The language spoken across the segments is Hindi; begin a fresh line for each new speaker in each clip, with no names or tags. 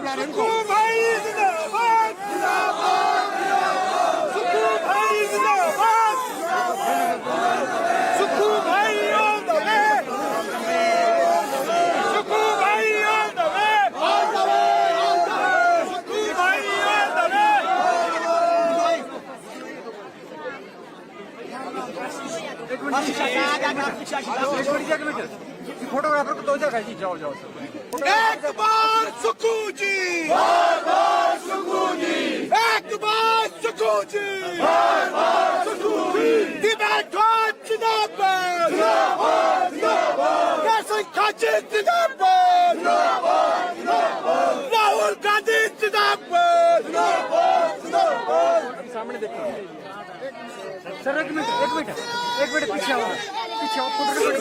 बुला रहे हैं उनको।
सुक्खू भाई जिंदाबाद, सुक्खू भाई जिंदाबाद, सुक्खू भाई ऑन द वे, सुक्खू भाई ऑन द वे, सुक्खू भाई ऑन द वे।
फोटोग्राफर को 2 जगह जी, जाओ जाओ।
एक बार सुक्खू जी, बार बार सुक्खू जी, एक बार सुक्खू जी, बार बार सुक्खू जी। जिंदाबाद जिंदाबाद जिंदाबाद, कैसे खाची जिंदाबाद जिंदाबाद जिंदाबाद, राहुल गांधी जिंदाबाद जिंदाबाद जिंदाबाद।
सामने देखो सर, एक मिनट पीछे आओ, फोटोग्राफर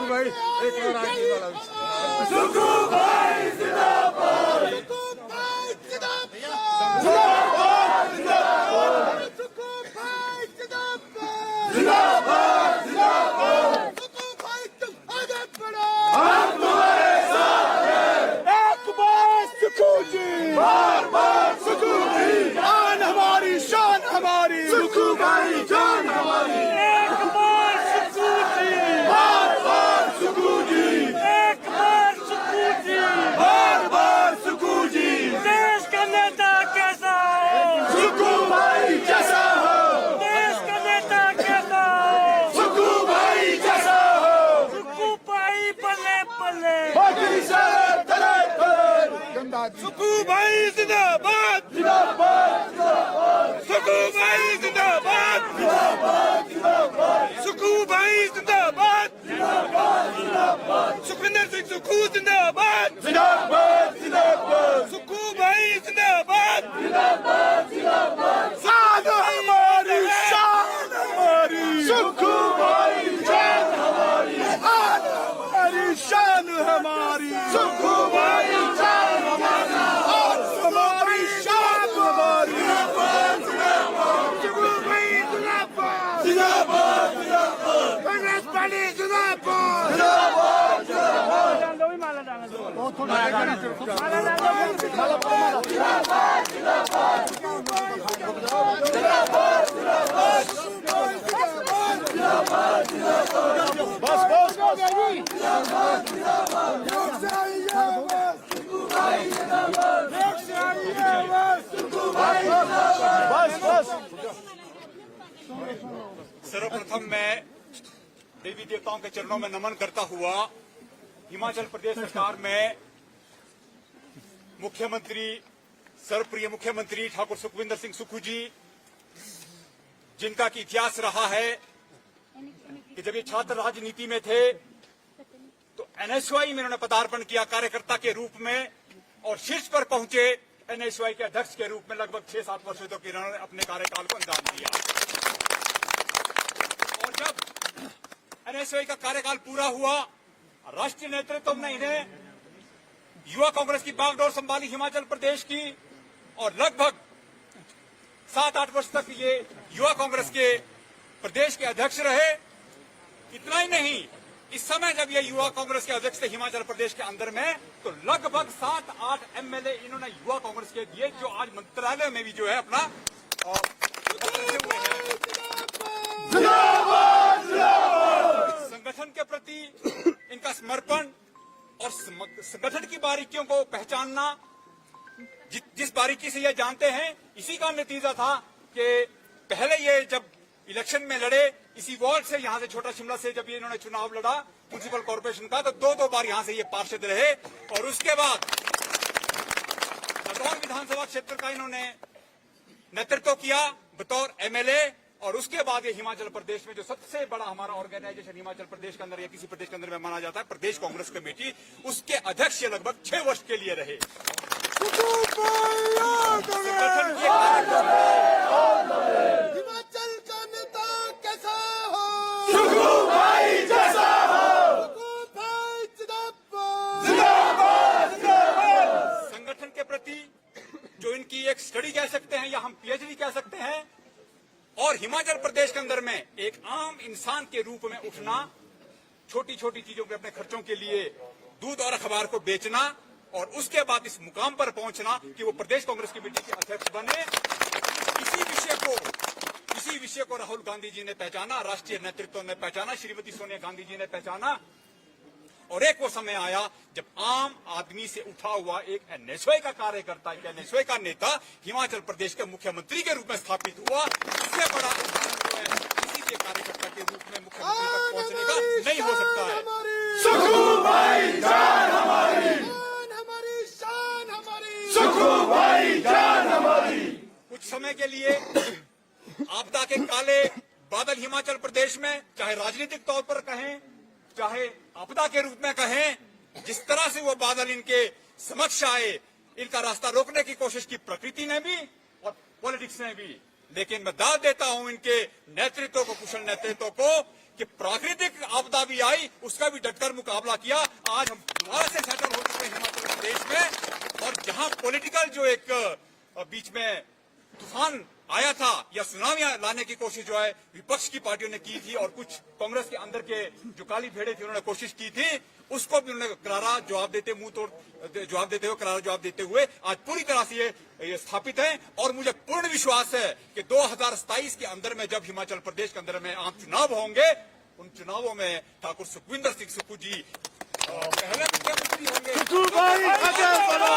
भाई, एक और आगे वाला
सुक्खू भाई जिंदाबाद, सुक्खू भाई जिंदाबाद, जिंदाबाद सुक्खू भाई जिंदाबाद, जिंदाबाद जिंदाबाद, सुक्खू भाई तुम आगे बढ़ो, हम तुम्हारे साथ हैं। एक बार सुक्खू जी, बार बार सुक्खू जी, शान हमारी शान हमारी, सुक्खू भाई जान हमारी। एक बार सुक्खू जी, बार बार सुक्खू जी, एक बार सुक्खू जी, बार बार सुक्खू जी। देश का नेता कैसा हो, सुक्खू भाई जैसा हो, देश का नेता कैसा हो, सुक्खू भाई जैसा हो, सुक्खू भाई पले पले, सुक्खू भाई जिंदाबाद जिंदाबाद जिंदाबाद, सुक्खू भाई जिंदाबाद जिंदाबाद जिंदाबाद, सुक्खू भाई जिंदाबाद जिंदाबाद जिंदाबाद, सुखविंदर सिंह सुक्खू जिंदाबाद जिंदाबाद जिंदाबाद, सुक्खू भाई जिंदाबाद जिंदाबाद जिंदाबाद, शान हमारी शान हमारी, सुक्खू भाई जान हमारी, शान हमारी शान हमारी, सुक्खू भाई जान हमारी, हमारी शान हमारी, सुक्खू भाई जिंदाबाद जिंदाबाद जिंदाबाद, कांग्रेस पार्टी जिंदाबाद जिंदाबाद बस बस बस बस। सर्वप्रथम मैं देवी देवताओं के चरणों में नमन करता हुआ हिमाचल प्रदेश सरकार में मुख्यमंत्री, सर्वप्रिय मुख्यमंत्री ठाकुर सुखविंदर सिंह सुक्खू जी, जिनका की इतिहास रहा है कि जब ये छात्र राजनीति में थे तो एनएसयूआई में इन्होंने पदार्पण किया कार्यकर्ता के रूप में, और शीर्ष पर पहुंचे एनएसयूआई के अध्यक्ष के रूप में लगभग 6-7 वर्षों तक इन्होंने अपने कार्यकाल को अंजाम दिया। और जब एनएसयूआई का कार्यकाल पूरा हुआ, राष्ट्रीय नेतृत्व ने इन्हें युवा कांग्रेस की बागडोर संभाली हिमाचल प्रदेश की, और लगभग 7-8 वर्ष तक ये युवा कांग्रेस के प्रदेश के अध्यक्ष रहे। इतना ही नहीं, इस समय जब ये युवा कांग्रेस के अध्यक्ष थे हिमाचल प्रदेश के अंदर में, तो लगभग 7-8 एमएलए इन्होंने युवा कांग्रेस के दिए, जो आज मंत्रालय में भी जो है अपना संगठन के प्रति इनका समर्पण और संगठन की बारीकियों को पहचानना, जिस बारीकी से ये जानते हैं, इसी का नतीजा था कि पहले ये जब इलेक्शन में लड़े, इसी वार्ड से, यहां से छोटा शिमला से जब ये इन्होंने चुनाव लड़ा म्युनिसिपल कॉर्पोरेशन का, तो 2-2 बार यहां से ये पार्षद रहे, और उसके बाद सदौन विधानसभा क्षेत्र का इन्होंने नेतृत्व किया बतौर एमएलए, और उसके बाद ये हिमाचल प्रदेश में जो सबसे बड़ा हमारा ऑर्गेनाइजेशन हिमाचल प्रदेश के अंदर या किसी प्रदेश के अंदर में माना जाता है, प्रदेश कांग्रेस कमेटी, उसके अध्यक्ष ये लगभग 6 वर्ष के लिए रहे। हिमाचल का नेता कैसा हो, सुक्खू भाई जैसा हो, सुक्खू भाई जिंदाबाद जिंदाबाद जिंदाबाद।
संगठन के प्रति जो इनकी एक स्टडी कह सकते हैं या हम पीएचडी कह सकते हैं, और हिमाचल प्रदेश के अंदर में एक आम इंसान के रूप में उठना, छोटी छोटी चीजों के अपने खर्चों के लिए दूध और अखबार को बेचना और उसके बाद इस मुकाम पर पहुंचना कि वो प्रदेश कांग्रेस कमेटी के अध्यक्ष बने, इसी विषय को राहुल गांधी जी ने पहचाना, राष्ट्रीय नेतृत्व ने पहचाना, श्रीमती सोनिया गांधी जी ने पहचाना। और एक वो समय आया जब आम आदमी से उठा हुआ एक एनएसवाई का कार्यकर्ता, एक एनएसवाई का नेता हिमाचल प्रदेश के मुख्यमंत्री के रूप में स्थापित हुआ। इससे बड़ा उदाहरण जो है किसी के कार्यकर्ता के रूप में मुख्यमंत्री तक पहुंचने का नहीं हो सकता है।
सुखू भाई जान हमारी, शान हमारी, सुखू भाई जान हमारी।
कुछ समय के लिए आपदा के काले बादल हिमाचल प्रदेश में, चाहे राजनीतिक तौर पर कहें चाहे आपदा के रूप में कहें, जिस तरह से वो बादल इनके समक्ष आए, इनका रास्ता रोकने की कोशिश की प्रकृति ने भी और पॉलिटिक्स ने भी। लेकिन मैं दाद देता हूं इनके नेतृत्व को, कुशल नेतृत्व को, कि प्राकृतिक आपदा भी आई, उसका भी डटकर मुकाबला किया। आज हम दोबारा से सेटल हो चुके हैं हिमाचल प्रदेश में। और जहां पॉलिटिकल जो एक बीच में तूफान आया था या सुनामी लाने की कोशिश जो है विपक्ष की पार्टियों ने की थी और कुछ कांग्रेस के अंदर के जो काली भेड़े थी उन्होंने कोशिश की थी, उसको भी उन्होंने करारा जवाब देते, मुंह तोड़ जवाब देते हुए, करारा जवाब देते हुए आज पूरी तरह से ये स्थापित है। और मुझे पूर्ण विश्वास है कि 2027 के अंदर में जब हिमाचल प्रदेश के अंदर में आम चुनाव होंगे, उन चुनावों में ठाकुर सुखविंदर सिंह सुक्खू जी पहले मुख्यमंत्री होंगे।
सुखू भाई आगे बढ़ो,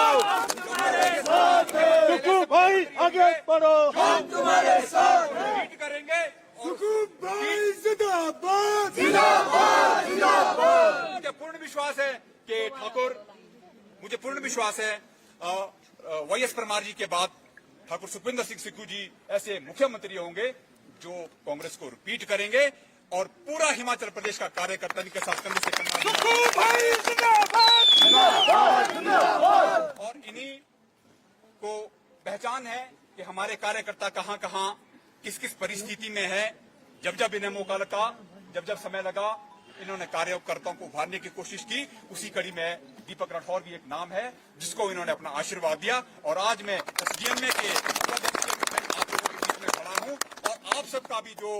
सुखू भाई आगे बढ़ो, हम तुम्हारे साथ
लीड करेंगे।
सुखू भाई जिंदाबाद, जिंदाबाद, जिंदाबाद।
मुझे पूर्ण विश्वास है कि मुझे पूर्ण विश्वास है वाईएस परमार जी के बाद ठाकुर सुखविंदर सिंह सुक्खू जी ऐसे मुख्यमंत्री होंगे जो कांग्रेस को रिपीट करेंगे और पूरा हिमाचल प्रदेश का कार्यकर्ता के साथ कंधे से कंधा और इन्हीं को पहचान है कि हमारे कार्यकर्ता कहां कहां किस किस परिस्थिति में है। जब जब इन्हें मौका लगा, जब जब समय लगा, इन्होंने कार्यकर्ताओं को उभारने की कोशिश की। उसी कड़ी में दीपक राठौर भी एक नाम है जिसको इन्होंने अपना आशीर्वाद दिया। और आज मैं एसडीएमए के उपाध्यक्ष के रूप में आप लोगों के बीच में खड़ा हूं और आप सबका भी जो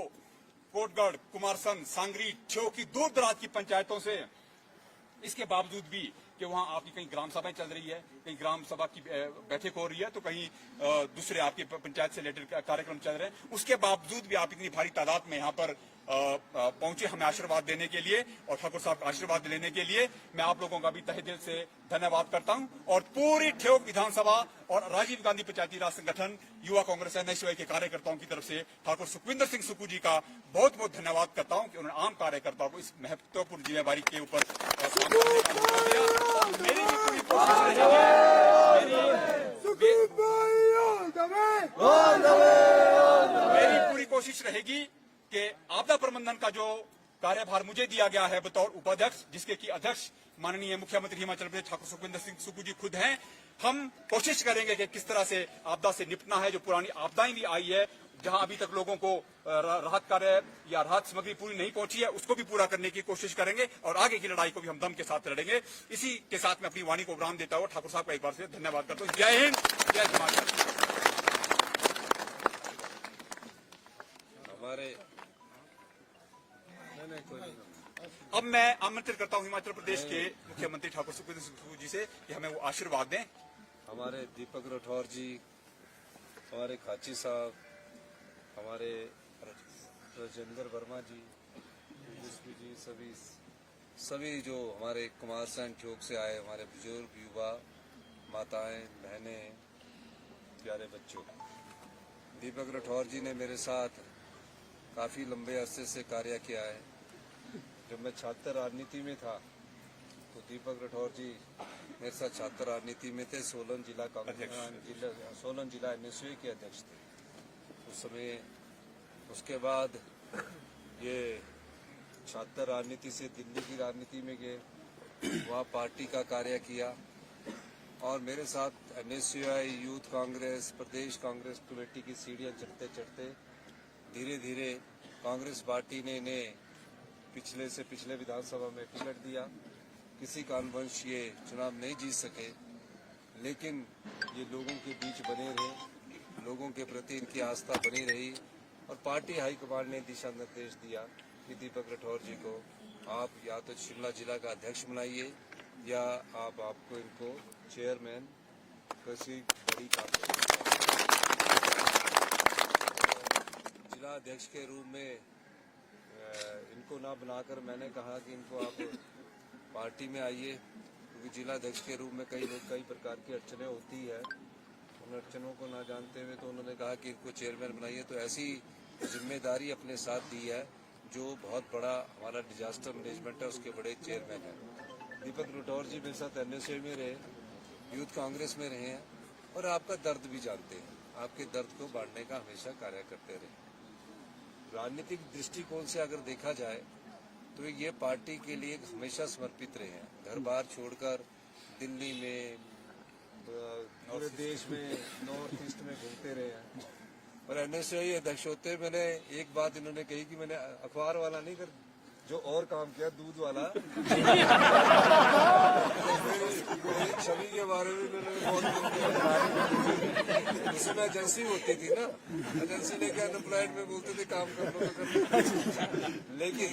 कोटगढ़, कुमारसंद, सांगरी, ठियो की दूर दराज की पंचायतों से, इसके बावजूद भी कि वहां आपकी कहीं ग्राम सभाएं चल रही है, कहीं ग्राम सभा की बैठक हो रही है, तो कहीं दूसरे आपके पंचायत से रिलेटेड कार्यक्रम चल रहे हैं, उसके बावजूद भी आप इतनी भारी तादाद में यहाँ पर पहुंचे हमें आशीर्वाद देने के लिए और ठाकुर साहब का आशीर्वाद लेने के लिए। मैं आप लोगों का भी तहे दिल से धन्यवाद करता हूं और पूरी ठियोग विधानसभा और राजीव गांधी पंचायती राज संगठन, युवा कांग्रेस एनएसयूआई के कार्यकर्ताओं की तरफ से ठाकुर सुखविंदर सिंह सुक्खू जी का बहुत बहुत धन्यवाद करता हूं कि उन्होंने आम कार्यकर्ताओं को इस महत्वपूर्ण जिम्मेवारी के ऊपर मेरी भी पूरी कोशिश रहेगी कि आपदा प्रबंधन का जो कार्यभार मुझे दिया गया है बतौर उपाध्यक्ष, जिसके की अध्यक्ष माननीय मुख्यमंत्री हिमाचल प्रदेश ठाकुर सुखविंदर सिंह सुक्खू जी खुद हैं, हम कोशिश करेंगे कि किस तरह से आपदा से निपटना है। जो पुरानी आपदाएं भी आई है, जहां अभी तक लोगों को राहत कार्य या राहत सामग्री पूरी नहीं पहुंची है, उसको भी पूरा करने की कोशिश करेंगे और आगे की लड़ाई को भी हम दम के साथ लड़ेंगे। इसी के साथ मैं अपनी वाणी को विराम देता हुआ ठाकुर साहब का एक बार से धन्यवाद करता हूँ। जय हिंद, जय हिमाचल। अब मैं आमंत्रित करता हूं हिमाचल प्रदेश के मुख्यमंत्री ठाकुर सुखविंदर सिंह सुक्खू जी से कि हमें वो आशीर्वाद दें।
हमारे दीपक राठौर जी, हमारे खाची साहब, हमारे राजेंद्र वर्मा जी, जी, सभी जो हमारे कुमारसंद ठियोग से आए हमारे बुजुर्ग, युवा, माताएं, बहनें, प्यारे बच्चों, दीपक राठौर जी ने मेरे साथ काफ़ी लंबे अरसे से कार्य किया है। जब मैं छात्र राजनीति में था तो दीपक राठौर जी मेरे साथ छात्र राजनीति में थे। सोलन जिला एनएसयूआई के अध्यक्ष थे उस समय। उसके बाद ये छात्र राजनीति से दिल्ली की राजनीति में गए, वहाँ पार्टी का कार्य किया और मेरे साथ एनएसयूआई, यूथ कांग्रेस, प्रदेश कांग्रेस कमेटी की सीढ़ियाँ चढ़ते चढ़ते धीरे धीरे कांग्रेस पार्टी ने इन्हें पिछले विधानसभा में टिकट दिया। किसी कारणवश ये चुनाव नहीं जीत सके, लेकिन ये लोगों के बीच बने रहे, लोगों के प्रति इनकी आस्था बनी रही और पार्टी हाईकमान ने दिशा निर्देश दिया कि दीपक राठौर जी को आप या तो शिमला जिला का अध्यक्ष बनाइए या आपको इनको चेयरमैन किसी बड़ी जिला अध्यक्ष के रूप में इनको ना बनाकर मैंने कहा कि इनको आप पार्टी में आइए, क्योंकि जिला अध्यक्ष के रूप में कई प्रकार की अड़चनें होती है। उन अड़चनों को ना जानते हुए तो उन्होंने कहा कि इनको चेयरमैन बनाइए। तो ऐसी जिम्मेदारी अपने साथ दी है, जो बहुत बड़ा हमारा डिजास्टर मैनेजमेंट है उसके बड़े चेयरमैन हैं। दीपक राठौर जी मेरे साथ एनएसए में रहे, यूथ कांग्रेस में रहे हैं और आपका दर्द भी जानते हैं। आपके दर्द को बांटने का हमेशा कार्य करते रहे। राजनीतिक दृष्टिकोण से अगर देखा जाए तो ये पार्टी के लिए हमेशा समर्पित रहे हैं। घर बार छोड़कर दिल्ली में, पूरे देश में, नॉर्थ ईस्ट में घूमते रहे हैं। और एनएसए अध्यक्ष होते मैंने एक बात इन्होंने कही कि मैंने अखबार वाला नहीं कर जो और काम किया, दूध वाला। छवि के बारे में मैंने बहुत उसमें एजेंसी होती थी ना, एजेंसी लेके अनएम्प्लॉयड में बोलते थे काम कर लो तो कर लो। लेकिन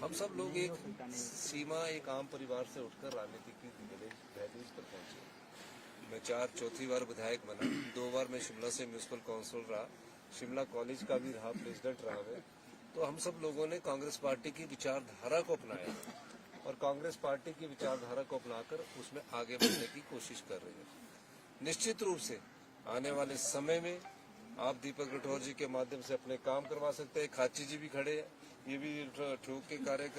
हम सब लोग एक सीमा, एक आम परिवार से उठकर राजनीति की दहलीज पर पहुंचे। मैं चौथी बार विधायक बना, 2 बार मैं शिमला से म्यूनिसिपल काउंसिलर रहा, शिमला कॉलेज का भी रहा, प्रेसिडेंट रहा मैं। तो हम सब लोगों ने कांग्रेस पार्टी की विचारधारा को अपनाया और कांग्रेस पार्टी की विचारधारा को अपनाकर उसमें आगे बढ़ने की कोशिश कर रहे हैं। निश्चित रूप से आने वाले समय में आप दीपक राठौर जी के माध्यम से अपने काम करवा सकते हैं। खाची जी भी खड़े हैं, ये भी ठोक के कार्य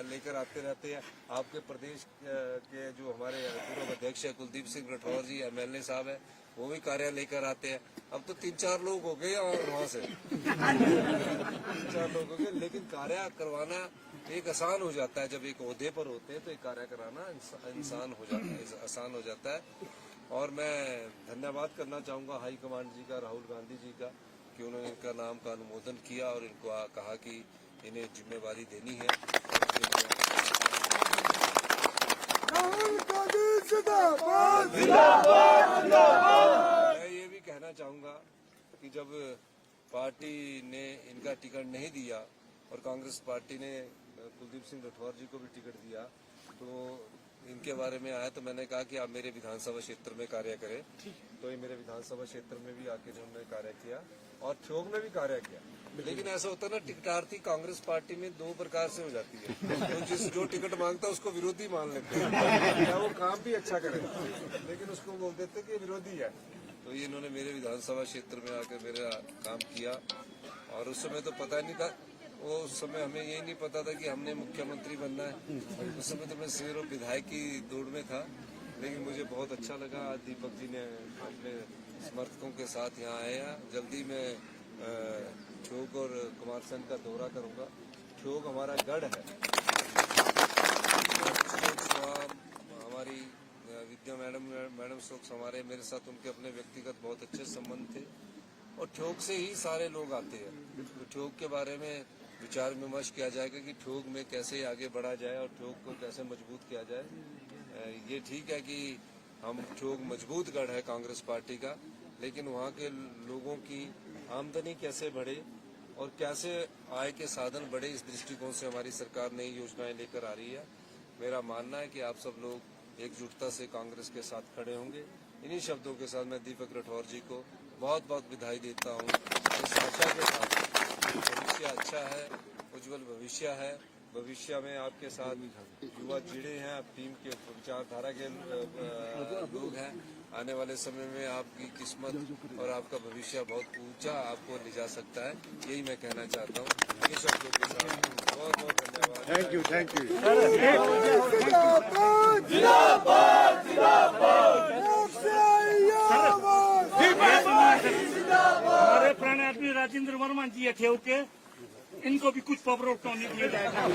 लेकर आते रहते हैं। आपके प्रदेश के जो हमारे पूर्व अध्यक्ष है कुलदीप सिंह राठौर जी, एमएलए साहब है, वो भी कार्य लेकर आते हैं। अब तो 3-4 लोग हो गए और वहाँ से 3-4 लोग हो गए, लेकिन कार्य करवाना एक आसान हो जाता है। जब एक ओहदे पर होते हैं तो एक कार्य कराना आसान हो जाता है। और मैं धन्यवाद करना चाहूँगा हाई कमांड जी का, राहुल गांधी जी का, कि उन्होंने इनका नाम का अनुमोदन किया और इनको कहा कि इन्हें जिम्मेवारी देनी है। मैं ये भी कहना चाहूँगा कि जब पार्टी ने इनका टिकट नहीं दिया और कांग्रेस पार्टी ने कुलदीप सिंह राठौर जी को भी टिकट दिया, तो इनके बारे में आया तो मैंने कहा कि आप मेरे विधानसभा क्षेत्र में कार्य करें। तो ये मेरे विधानसभा क्षेत्र में भी आके उन्होंने कार्य किया और ठियोग में भी कार्य किया। लेकिन ऐसा होता है ना, टिकटार्थी कांग्रेस पार्टी में 2 प्रकार से हो जाती है। तो जो टिकट मांगता है उसको विरोधी मान लेते हैं, क्या वो काम भी अच्छा करे लेकिन उसको बोल देते कि विरोधी है। तो ये इन्होंने मेरे विधानसभा क्षेत्र में आकर मेरा काम किया और उस समय तो पता नहीं था, वो उस समय हमें यही नहीं पता था कि हमने मुख्यमंत्री बनना है। उस समय तो मैं सिर्फ विधायक की दौड़ में था। लेकिन मुझे बहुत अच्छा लगा आज दीपक जी ने अपने समर्थकों के साथ यहाँ आया। जल्दी मैं ठियोग और कुमारसैन का दौरा करूंगा। ठियोग हमारा गढ़ है। हमारी विद्या मैडम स्टोक्स हमारे मेरे साथ उनके अपने व्यक्तिगत बहुत अच्छे संबंध थे और ठियोग से ही सारे लोग आते हैं। तो ठियोग के बारे में विचार विमर्श किया जाएगा कि ठियोग में कैसे आगे बढ़ा जाए और ठियोग को कैसे मजबूत किया जाए। ये ठीक है कि हम ठियोग मजबूत गढ़ है कांग्रेस पार्टी का, लेकिन वहाँ के लोगों की आमदनी कैसे बढ़े और कैसे आय के साधन बढ़े, इस दृष्टिकोण से हमारी सरकार नई योजनाएं लेकर आ रही है। मेरा मानना है कि आप सब लोग एकजुटता से कांग्रेस के साथ खड़े होंगे। इन्हीं शब्दों के साथ मैं दीपक राठौर जी को बहुत बहुत बधाई देता हूँ। इस आशा के साथ भविष्य अच्छा है, उज्जवल भविष्य है। भविष्य में आपके साथ युवा जुड़े हैं, आप टीम के विचारधारा के लोग हैं। आने वाले समय में आपकी किस्मत और आपका भविष्य बहुत ऊंचा आपको ले जा सकता है, यही मैं कहना चाहता हूँ। ये शब्दों के साथ बहुत बहुत धन्यवाद।
Thank you.
हमारे प्राण आदमी राजेंद्र वर्मा जी है ठियोग के, इनको भी कुछ पॉपुलर टॉनिक दिया जाएगा।